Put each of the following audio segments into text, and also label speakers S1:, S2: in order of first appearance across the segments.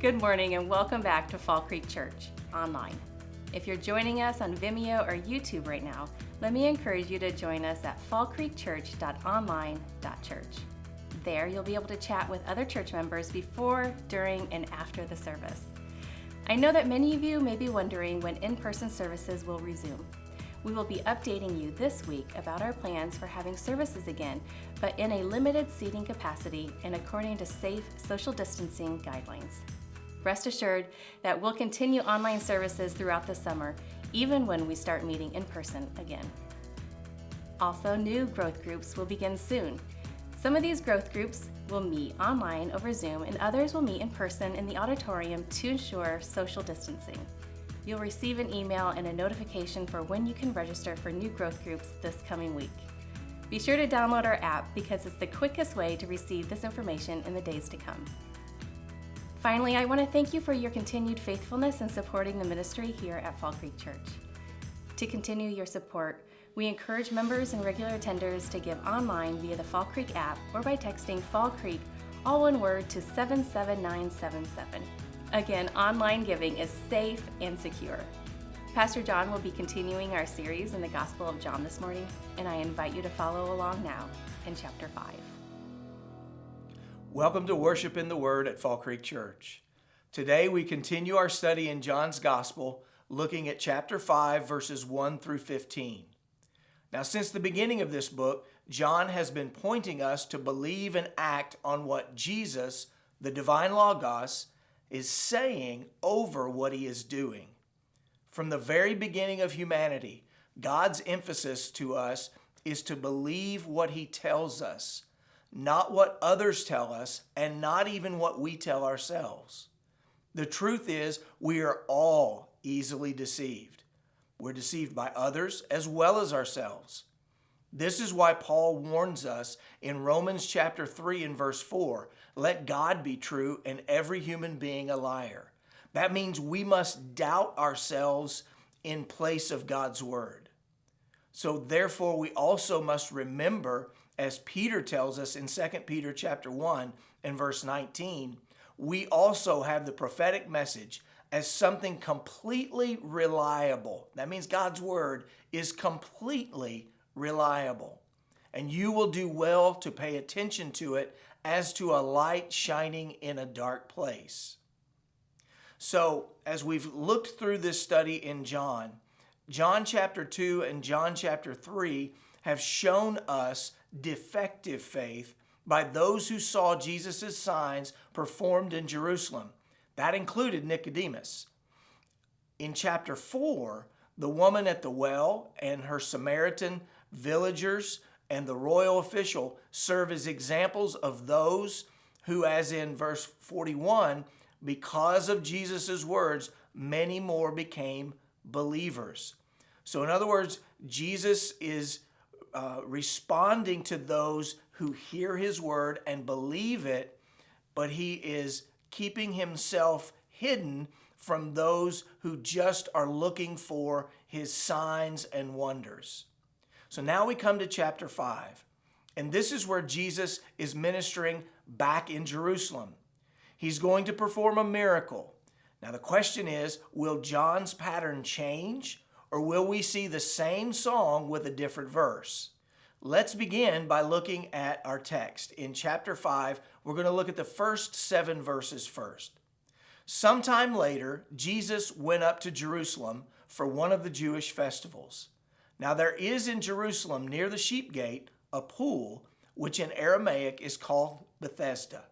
S1: Good morning and welcome back to Fall Creek Church online. If you're joining us on Vimeo or YouTube right now, let me encourage you to join us at fallcreekchurch.online.church. There you'll be able to chat with other church members before, during, and after the service. I know that many of you may be wondering when in-person services will resume. We will be updating you this week about our plans for having services again, but in a limited seating capacity and according to safe social distancing guidelines. Rest assured that we'll continue online services throughout the summer, even when we start meeting in person again. Also, new growth groups will begin soon. Some of these growth groups will meet online over Zoom, and others will meet in person in the auditorium to ensure social distancing. You'll receive an email and a notification for when you can register for new growth groups this coming week. Be sure to download our app because it's the quickest way to receive this information in the days to come. Finally, I want to thank you for your continued faithfulness in supporting the ministry here at Fall Creek Church. To continue your support, we encourage members and regular attenders to give online via the Fall Creek app or by texting Fall Creek, all one word, to 77977. Again, online giving is safe and secure. Pastor John will be continuing our series in the Gospel of John this morning, and I invite you to follow along now in chapter 5.
S2: Welcome to Worship in the Word at Fall Creek Church. Today we continue our study in John's Gospel, looking at chapter 5, verses 1 through 15. Now, since the beginning of this book, John has been pointing us to believe and act on what Jesus, the divine Logos, is saying over what he is doing. From the very beginning of humanity, God's emphasis to us is to believe what he tells us, not what others tell us, and not even what we tell ourselves. The truth is, we are all easily deceived. We're deceived by others as well as ourselves. This is why Paul warns us in Romans chapter 3 and verse 4, let God be true and every human being a liar. That means we must doubt ourselves in place of God's word. So therefore, we also must remember, as Peter tells us in 2 Peter chapter 1 and verse 19, we also have the prophetic message as something completely reliable. That means God's word is completely reliable. And you will do well to pay attention to it as to a light shining in a dark place. So, as we've looked through this study in John chapter 2 and John chapter 3 have shown us defective faith by those who saw Jesus' signs performed in Jerusalem. That included Nicodemus. In chapter 4, the woman at the well and her Samaritan villagers and the royal official serve as examples of those who, as in verse 41, because of Jesus' words, many more became believers. So in other words, Jesus is responding to those who hear his word and believe it, but he is keeping himself hidden from those who just are looking for his signs and wonders. So now we come to chapter 5, and this is where Jesus is ministering back in Jerusalem. He's going to perform a miracle. Now the question is, will John's pattern change, or will we see the same song with a different verse? Let's begin by looking at our text. In chapter 5, we're going to look at the first 7 verses first. Sometime later, Jesus went up to Jerusalem for one of the Jewish festivals. Now there is in Jerusalem near the sheep gate a pool, which in Aramaic is called Bethesda,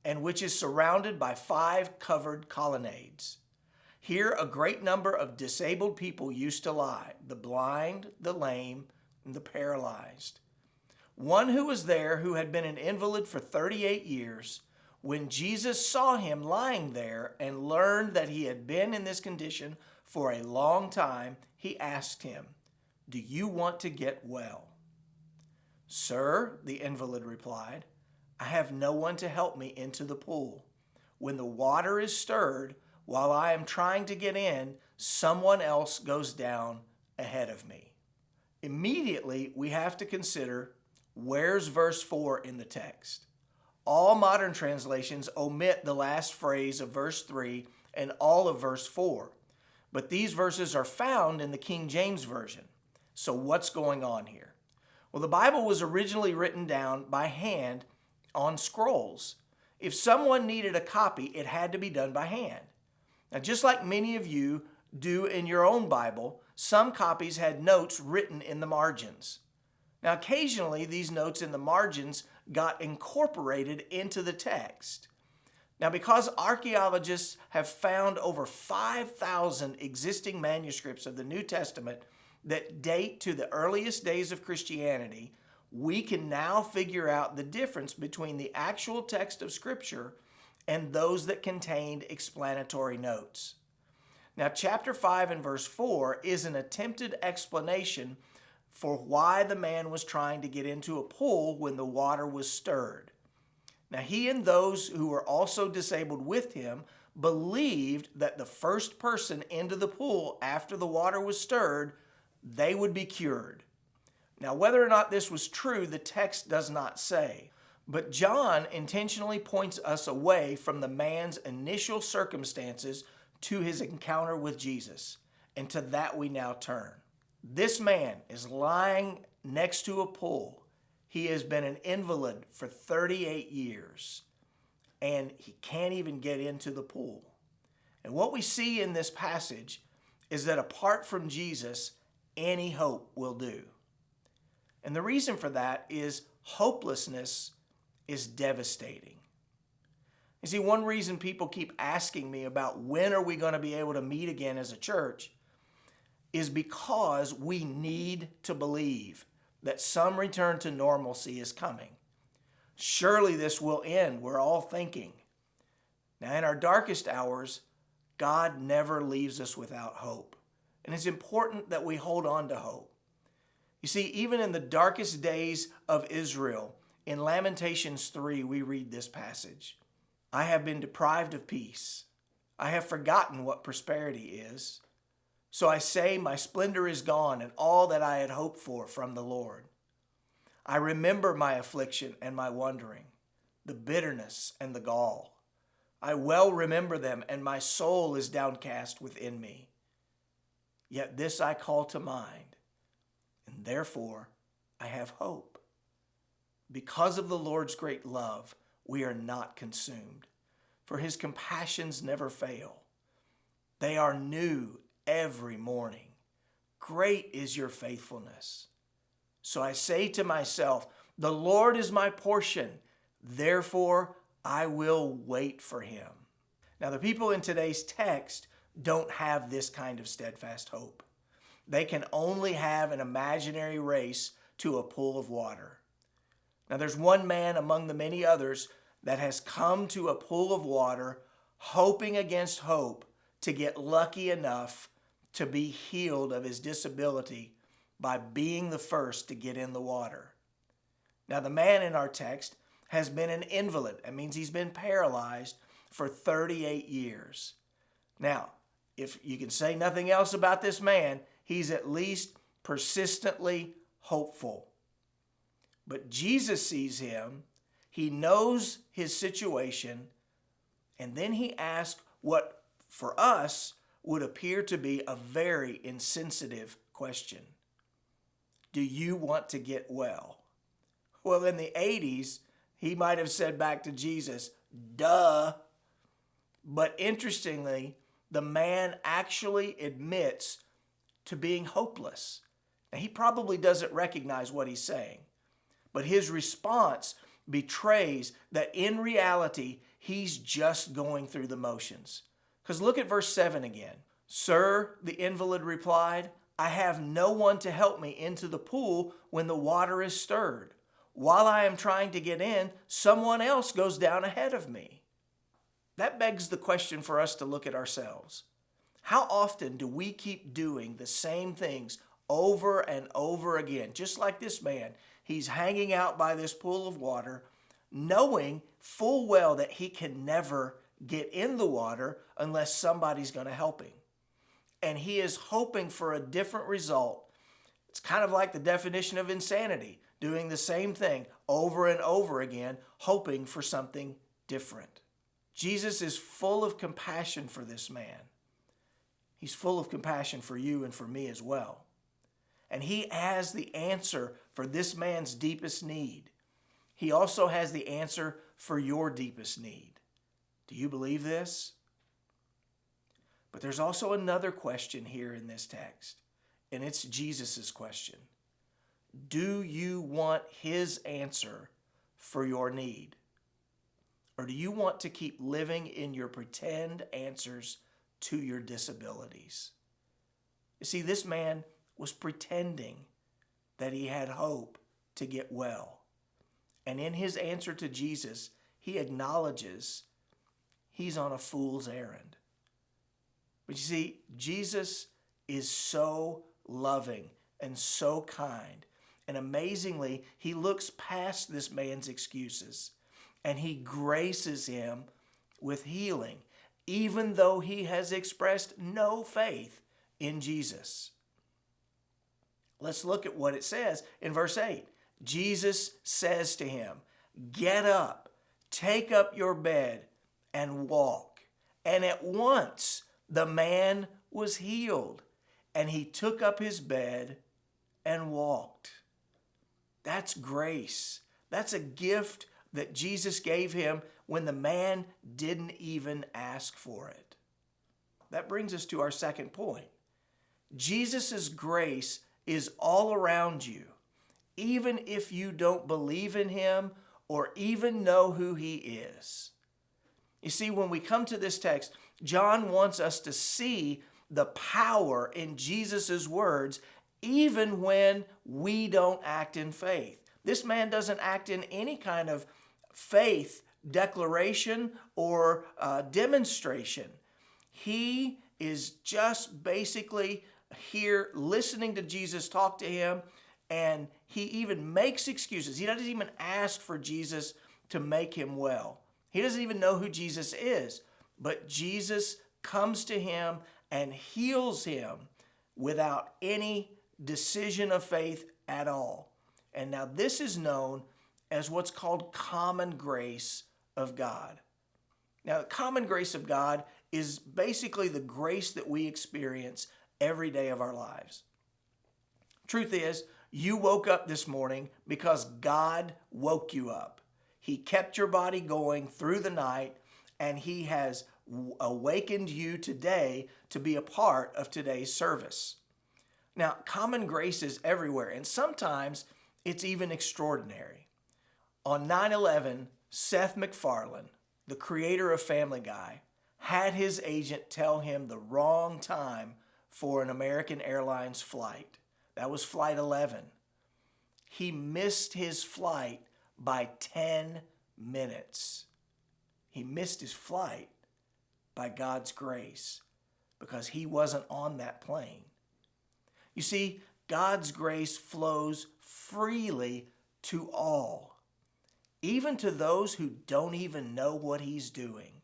S2: and which is surrounded by 5 covered colonnades. Here a great number of disabled people used to lie, the blind, the lame, and the paralyzed. One who was there who had been an invalid for 38 years, when Jesus saw him lying there and learned that he had been in this condition for a long time, he asked him, "Do you want to get well?" "Sir," the invalid replied, "I have no one to help me into the pool. When the water is stirred, while I am trying to get in, someone else goes down ahead of me." Immediately, we have to consider, where's verse 4 in the text? All modern translations omit the last phrase of verse 3 and all of verse 4. But these verses are found in the King James Version. So what's going on here? Well, the Bible was originally written down by hand on scrolls. If someone needed a copy, it had to be done by hand. Now, just like many of you do in your own Bible, some copies had notes written in the margins. Now, occasionally, these notes in the margins got incorporated into the text. Now, because archaeologists have found over 5,000 existing manuscripts of the New Testament that date to the earliest days of Christianity, we can now figure out the difference between the actual text of Scripture and those that contained explanatory notes. Now, chapter 5 and verse 4 is an attempted explanation for why the man was trying to get into a pool when the water was stirred. Now, he and those who were also disabled with him believed that the first person into the pool after the water was stirred, they would be cured. Now, whether or not this was true, the text does not say. But John intentionally points us away from the man's initial circumstances to his encounter with Jesus. And to that we now turn. This man is lying next to a pool. He has been an invalid for 38 years, and he can't even get into the pool. And what we see in this passage is that apart from Jesus, any hope will do. And the reason for that is hopelessness is devastating. You see, one reason people keep asking me about when are we going to be able to meet again as a church is because we need to believe that some return to normalcy is coming. Surely this will end, we're all thinking. Now, in our darkest hours, God never leaves us without hope. And it's important that we hold on to hope. You see, even in the darkest days of Israel, in Lamentations 3, we read this passage. I have been deprived of peace. I have forgotten what prosperity is. So I say, my splendor is gone and all that I had hoped for from the Lord. I remember my affliction and my wandering, the bitterness and the gall. I well remember them, and my soul is downcast within me. Yet this I call to mind, and therefore I have hope. Because of the Lord's great love, we are not consumed, for his compassions never fail. They are new every morning. Great is your faithfulness. So I say to myself, the Lord is my portion, therefore I will wait for him. Now, the people in today's text don't have this kind of steadfast hope. They can only have an imaginary race to a pool of water. Now, there's one man among the many others that has come to a pool of water, hoping against hope to get lucky enough to be healed of his disability by being the first to get in the water. Now, the man in our text has been an invalid. That means he's been paralyzed for 38 years. Now, if you can say nothing else about this man, he's at least persistently hopeful. But Jesus sees him, he knows his situation, and then he asks what for us would appear to be a very insensitive question. Do you want to get well? Well, in the 80s, he might have said back to Jesus, duh. But interestingly, the man actually admits to being hopeless. Now, he probably doesn't recognize what he's saying, but his response betrays that in reality, he's just going through the motions. Because look at verse 7 again. Sir, the invalid replied, I have no one to help me into the pool when the water is stirred. While I am trying to get in, someone else goes down ahead of me. That begs the question for us to look at ourselves. How often do we keep doing the same things over and over again? Just like this man, he's hanging out by this pool of water, knowing full well that he can never get in the water unless somebody's going to help him. And he is hoping for a different result. It's kind of like the definition of insanity, doing the same thing over and over again, hoping for something different. Jesus is full of compassion for this man. He's full of compassion for you and for me as well. And he has the answer for this man's deepest need. He also has the answer for your deepest need. Do you believe this? But there's also another question here in this text, and it's Jesus' question. Do you want his answer for your need? Or do you want to keep living in your pretend answers to your disabilities? You see, this man was pretending that he had hope to get well. And in his answer to Jesus, he acknowledges he's on a fool's errand. But you see, Jesus is so loving and so kind. And amazingly, he looks past this man's excuses and he graces him with healing, even though he has expressed no faith in Jesus. Let's look at what it says in verse 8. Jesus says to him, "Get up, take up your bed, and walk." And at once the man was healed, and he took up his bed and walked. That's grace. That's a gift that Jesus gave him when the man didn't even ask for it. That brings us to our second point. Jesus' grace is all around you, even if you don't believe in him or even know who he is. You see, when we come to this text, John wants us to see the power in Jesus' words, even when we don't act in faith. This man doesn't act in any kind of faith declaration or demonstration. He is just basically here listening to Jesus talk to him, and he even makes excuses. He doesn't even ask for Jesus to make him well. He doesn't even know who Jesus is, but Jesus comes to him and heals him without any decision of faith at all. And now this is known as what's called common grace of God. Now, the common grace of God is basically the grace that we experience every day of our lives. Truth is, you woke up this morning because God woke you up. He kept your body going through the night, and he has awakened you today to be a part of today's service. Now, common grace is everywhere, and sometimes it's even extraordinary. On 9/11, Seth MacFarlane, the creator of Family Guy, had his agent tell him the wrong time for an American Airlines flight. That was flight 11. He missed his flight by 10 minutes. He missed his flight by God's grace because he wasn't on that plane. You see, God's grace flows freely to all, even to those who don't even know what he's doing.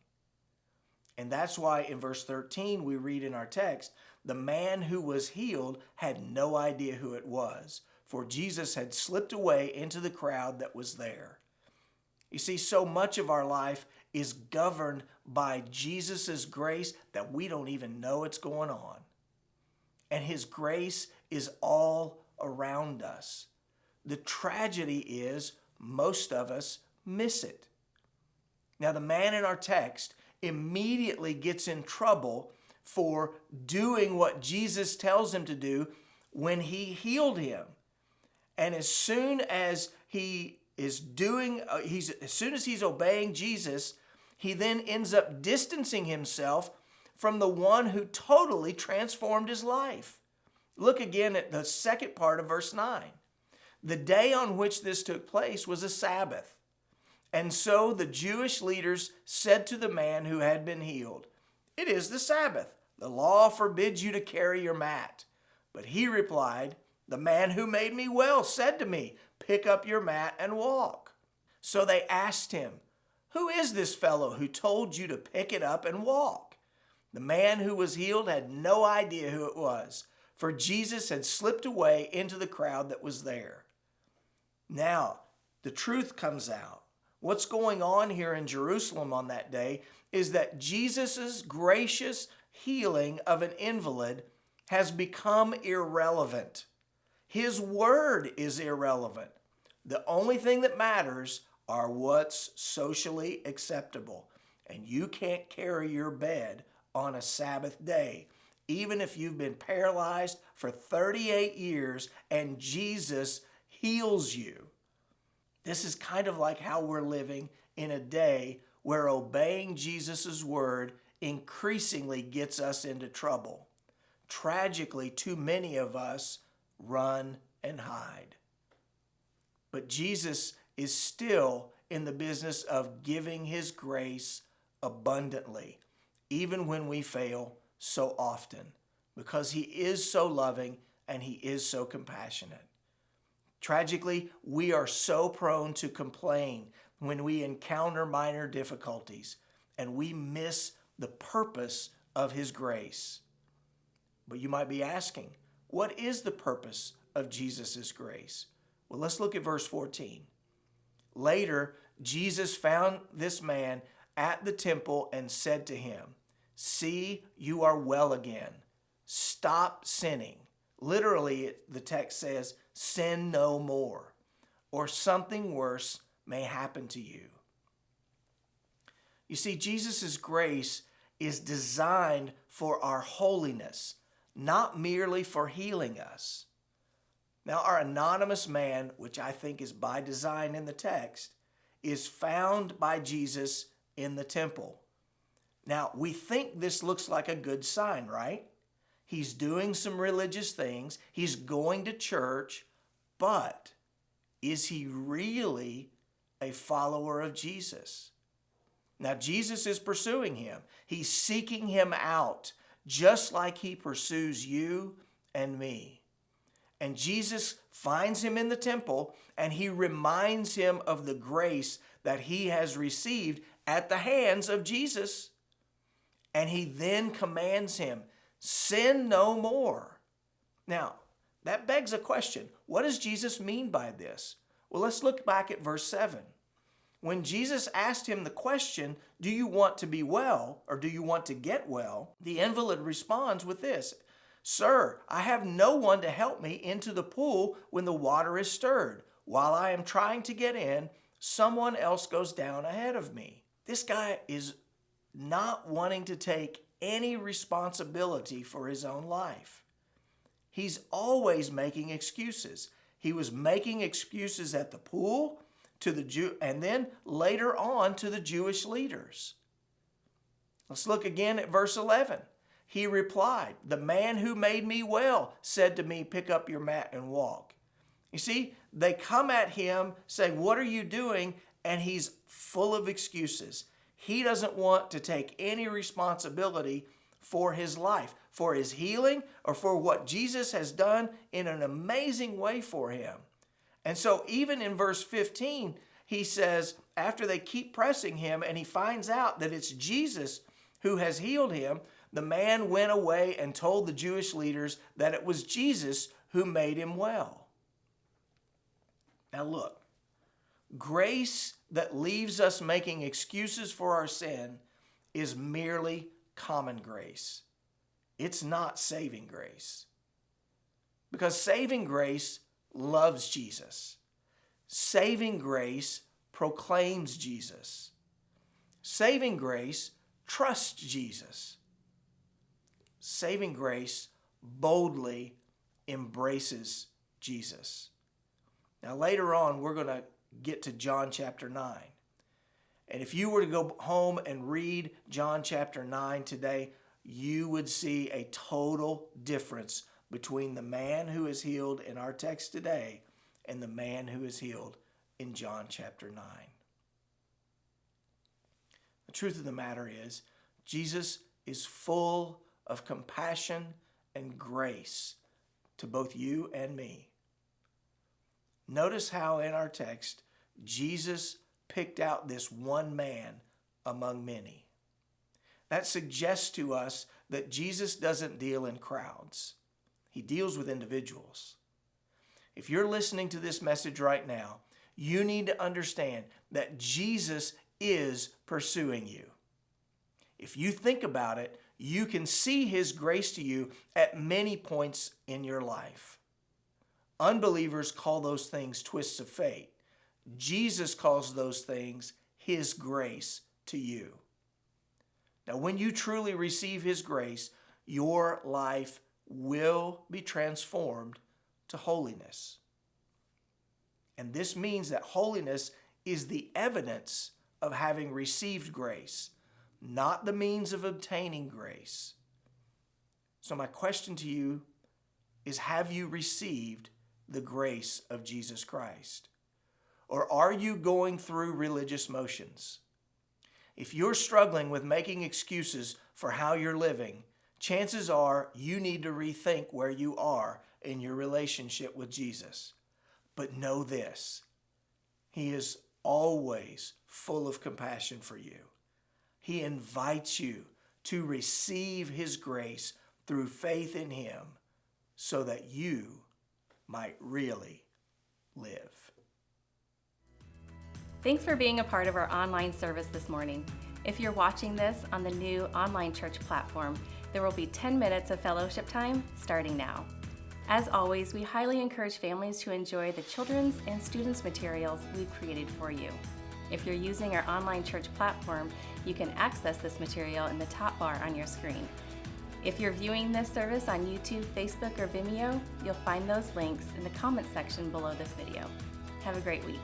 S2: And that's why in verse 13 we read in our text, the man who was healed had no idea who it was, for Jesus had slipped away into the crowd that was there. You see, so much of our life is governed by Jesus' grace that we don't even know it's going on. And his grace is all around us. The tragedy is most of us miss it. Now, the man in our text immediately gets in trouble for doing what Jesus tells him to do when he healed him. And as soon as he's obeying Jesus, he then ends up distancing himself from the one who totally transformed his life. Look again at the second part of verse 9. The day on which this took place was a Sabbath. And so the Jewish leaders said to the man who had been healed, "It is the Sabbath. The law forbids you to carry your mat." But he replied, "The man who made me well said to me, 'Pick up your mat and walk.'" So they asked him, "Who is this fellow who told you to pick it up and walk?" The man who was healed had no idea who it was, for Jesus had slipped away into the crowd that was there. Now, the truth comes out. What's going on here in Jerusalem on that day is that Jesus' gracious healing of an invalid has become irrelevant. His word is irrelevant. The only thing that matters are what's socially acceptable. And you can't carry your bed on a Sabbath day, even if you've been paralyzed for 38 years and Jesus heals you. This is kind of like how we're living in a day where obeying Jesus' word increasingly gets us into trouble. Tragically, too many of us run and hide. But Jesus is still in the business of giving his grace abundantly, even when we fail so often, because he is so loving and he is so compassionate. Tragically, we are so prone to complain when we encounter minor difficulties, and we miss the purpose of his grace. But you might be asking, what is the purpose of Jesus' grace? Well, let's look at verse 14. Later, Jesus found this man at the temple and said to him, "See, you are well again. Stop sinning." Literally, the text says, "Sin no more, or something worse may happen to you." You see, Jesus' grace is designed for our holiness, not merely for healing us. Now, our anonymous man, which I think is by design in the text, is found by Jesus in the temple. Now, we think this looks like a good sign, right? He's doing some religious things. He's going to church, but is he really a follower of Jesus? Now, Jesus is pursuing him. He's seeking him out, just like he pursues you and me. And Jesus finds him in the temple, and he reminds him of the grace that he has received at the hands of Jesus. And he then commands him, "Sin no more." Now, that begs a question. What does Jesus mean by this? Well, let's look back at verse 7. When Jesus asked him the question, "Do you want to be well, or do you want to get well?" the invalid responds with this, "Sir, I have no one to help me into the pool when the water is stirred. While I am trying to get in, someone else goes down ahead of me." This guy is not wanting to take any responsibility for his own life. He's always making excuses. He was making excuses at the pool to the Jew, and then later on to the Jewish leaders. Let's look again at verse 11. He replied, "The man who made me well said to me, 'Pick up your mat and walk.'" You see, they come at him saying, "What are you doing?" And he's full of excuses. He doesn't want to take any responsibility for his life, for his healing, or for what Jesus has done in an amazing way for him. And so even in verse 15, he says, after they keep pressing him and he finds out that it's Jesus who has healed him, the man went away and told the Jewish leaders that it was Jesus who made him well. Now look, grace that leaves us making excuses for our sin is merely common grace. It's not saving grace. Because saving grace loves Jesus. Saving grace proclaims Jesus. Saving grace trusts Jesus. Saving grace boldly embraces Jesus. Now later on, we're going to get to John chapter 9. And if you were to go home and read John chapter 9 today, you would see a total difference between the man who is healed in our text today and the man who is healed in John chapter 9. The truth of the matter is, Jesus is full of compassion and grace to both you and me. Notice how in our text, Jesus picked out this one man among many. That suggests to us that Jesus doesn't deal in crowds. He deals with individuals. If you're listening to this message right now, you need to understand that Jesus is pursuing you. If you think about it, you can see His grace to you at many points in your life. Unbelievers call those things twists of fate. Jesus calls those things His grace to you. Now, when you truly receive His grace, your life will be transformed to holiness. And this means that holiness is the evidence of having received grace, not the means of obtaining grace. So my question to you is, have you received the grace of Jesus Christ? Or are you going through religious motions? If you're struggling with making excuses for how you're living, chances are you need to rethink where you are in your relationship with Jesus. But know this, He is always full of compassion for you. He invites you to receive His grace through faith in Him so that you might really live.
S1: Thanks for being a part of our online service this morning. If you're watching this on the new online church platform, there will be 10 minutes of fellowship time starting now. As always, we highly encourage families to enjoy the children's and students' materials we've created for you. If you're using our online church platform, you can access this material in the top bar on your screen. If you're viewing this service on YouTube, Facebook, or Vimeo, you'll find those links in the comments section below this video. Have a great week.